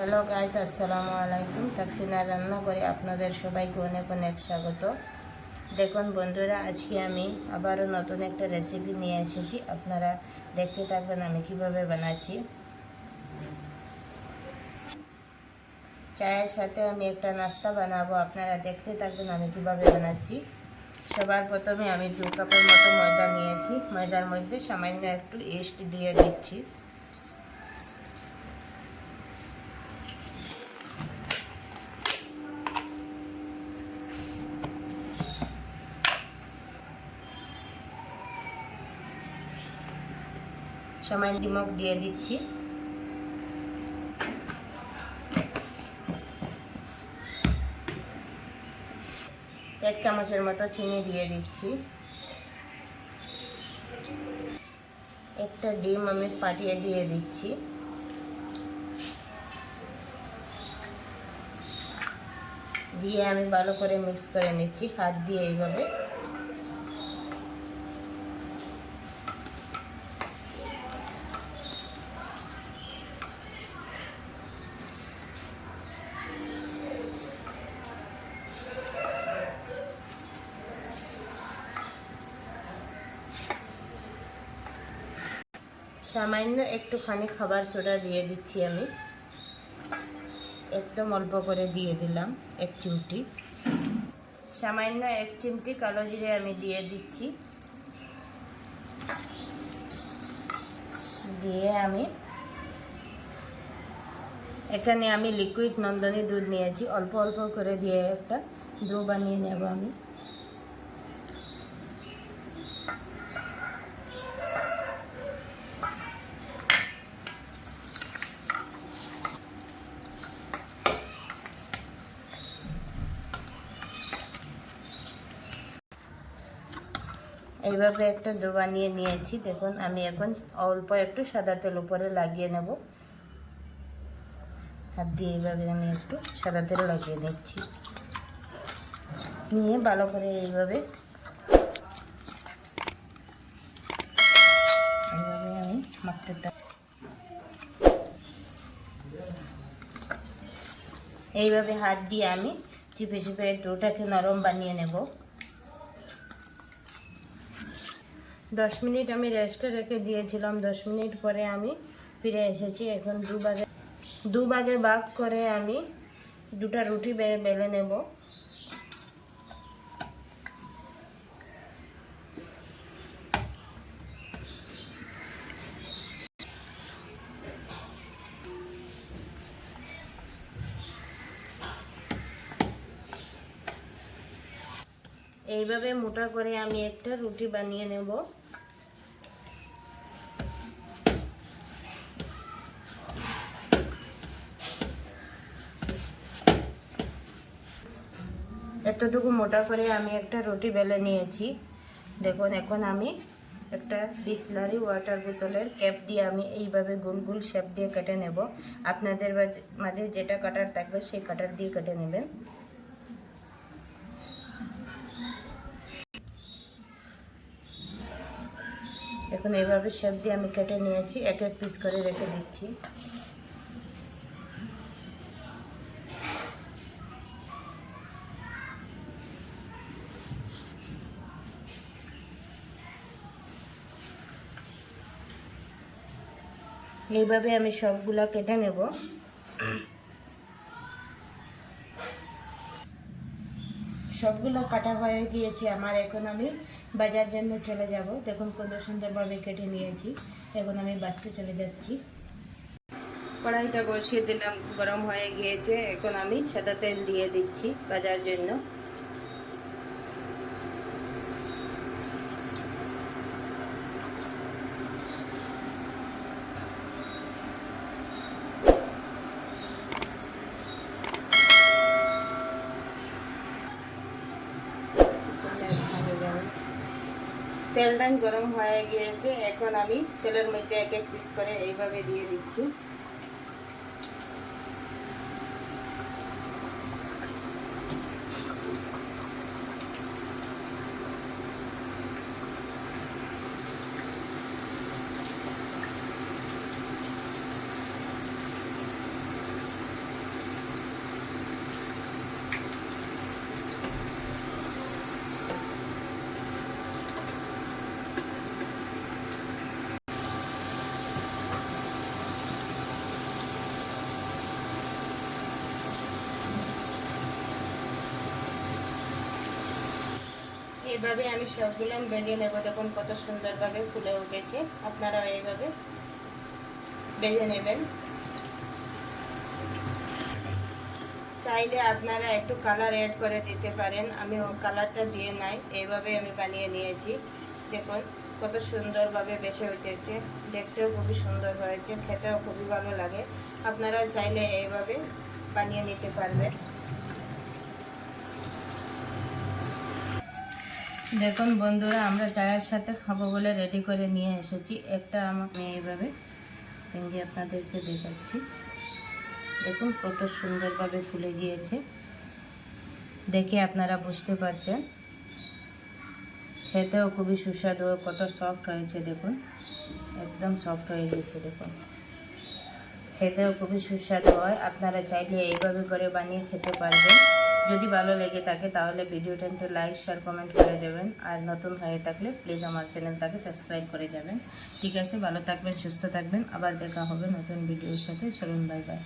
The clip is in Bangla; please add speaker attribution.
Speaker 1: হ্যালো গাইস, আসসালামু আলাইকুম। তাকসিনা রান্না করে আপনাদের সবাইকে অনেক অনেক স্বাগত। দেখুন বন্ধুরা, আজকে আমি আবারও নতুন একটা রেসিপি নিয়ে এসেছি। আপনারা দেখতে থাকবেন আমি কিভাবে বানাচ্ছি। চায়ের সাথে আমি একটা নাস্তা বানাবো, আপনারা দেখতে থাকবেন আমি কিভাবে বানাচ্ছি। সবার প্রথমে আমি 2 কাপের মতো ময়দা নিয়েছি। ময়দার মধ্যে সামান্য একটু ইস্ট দিয়ে দিচ্ছি। সামান্য ডিমক দিয়ে দিচ্ছি। এক চামচের মতো চিনি দিয়ে দিচ্ছি। একটা ডিম আমি ফাটিয়ে দিয়ে দিচ্ছি। দিয়ে আমি ভালো করে মিক্স করে নিচ্ছি হাত দিয়ে এইভাবে। সামান্য একটুখানি খাবার সোডা দিয়ে দিচ্ছি আমি, একদম অল্প করে দিয়ে দিলাম 1 চিমটি। সামান্য 1 চিমটি কালো জিরে আমি দিয়ে দিচ্ছি। দিয়ে আমি এখানে লিকুইড নন্দনী দুধ নিয়েছি, অল্প অল্প করে দিয়ে একটা ডো বানিয়ে নেব আমি। এইভাবে একটা ডো বানিয়ে নিয়েছি। দেখুন আমি এখন অল্প একটু সাদা তেল উপরে লাগিয়ে নেব। হাত দিয়ে এইভাবে আমি একটু সাদা তেল লাগিয়ে নিচ্ছি। নিয়ে ভালো করে এইভাবে আমি মাখতে থাকি। এইভাবে হাত দিয়ে আমি চিপে চিপে ডোটাকে নরম বানিয়ে নেব। 10 মিনিট আমি রেস্টে রেখে দিয়েছিলাম। 10 মিনিট পরে আমি ফিরে এসেছি। এখন দু ভাগে ভাগ করে আমি দুটা রুটি বেলে নেব। এইভাবে মোটা করে আমি একটা রুটি বানিয়ে নেব। এতটুকু মোটা করে আমি একটা রুটি বেলে নিয়েছি। দেখুন এখন আমি একটা বিসলারি ওয়াটার বোতলের ক্যাপ দিয়ে আমি এইভাবে গোল গোল শেপ দিয়ে কেটে নেব। আপনাদের মাঝে যেটা কাটার থাকবে সেই কাটার দিয়ে কেটে নেবেন। এখন এইভাবে শেপ দিয়ে আমি কেটে নিয়েছি। এক এক পিস করে রেখে দিচ্ছি। এইভাবে আমি সবগুলা কেটে নেব। সবগুলো কাটা হয়ে গিয়েছে আমার। এখন আমি বাজার জন্য চলে যাব। দেখুন কত সুন্দরভাবে কেটে নিয়েছি। এখন আমি বাছতে চলে যাচ্ছি। কড়াইটা বসিয়ে দিলাম, গরম হয়ে গিয়েছে। এখন আমি সাদা তেল দিয়ে দিচ্ছি বাজার জন্য। তেলটা গরম হয়ে গিয়েছে। এখন আমি তেলের মধ্যে এক এক পিস করে এইভাবে দিয়ে দিচ্ছি। এইভাবে আমি সবগুলো বেজে নেব। দেখুন কত সুন্দরভাবে ফুলে উঠেছে। আপনারাও এইভাবে বেজে নেবেন। চাইলে আপনারা একটু কালার অ্যাড করে দিতে পারেন, আমি কালারটা দিয়ে নাই, এইভাবে আমি বানিয়ে নিয়েছি। দেখুন কত সুন্দরভাবে বেশে উঠেছে, দেখতেও খুবই সুন্দর হয়েছে, খেতেও খুবই ভালো লাগে। আপনারা চাইলে এইভাবে বানিয়ে নিতে পারবেন। দেখুন বন্ধুরা, আমরা চায়ের সাথে খাবো বলে রেডি করে নিয়ে এসেছি। একটা আমি এইভাবে ভেঙে আপনাদেরকে দেখাচ্ছি। দেখুন কত সুন্দরভাবে ফুলে গিয়েছে, দেখে আপনারা বুঝতে পারছেন। খেতেও খুবই সুস্বাদু, কত সফট হয়েছে দেখুন, একদম সফট হয়ে গেছে। দেখুন খেতেও খুবই সুস্বাদু হয়। আপনারা চাইলে এইভাবে করে বানিয়ে খেতে পারবেন। যদি ভালো লেগে থাকে তাহলে ভিডিওটা একটু লাইক শেয়ার কমেন্ট করে দেবেন। আর নতুন হয়ে থাকলে প্লিজ আমার চ্যানেলটাকে সাবস্ক্রাইব করে যাবেন। ঠিক আছে, ভালো থাকবেন, সুস্থ থাকবেন। আবার দেখা হবে নতুন ভিডিওর সাথে। চলুন, বাই বাই।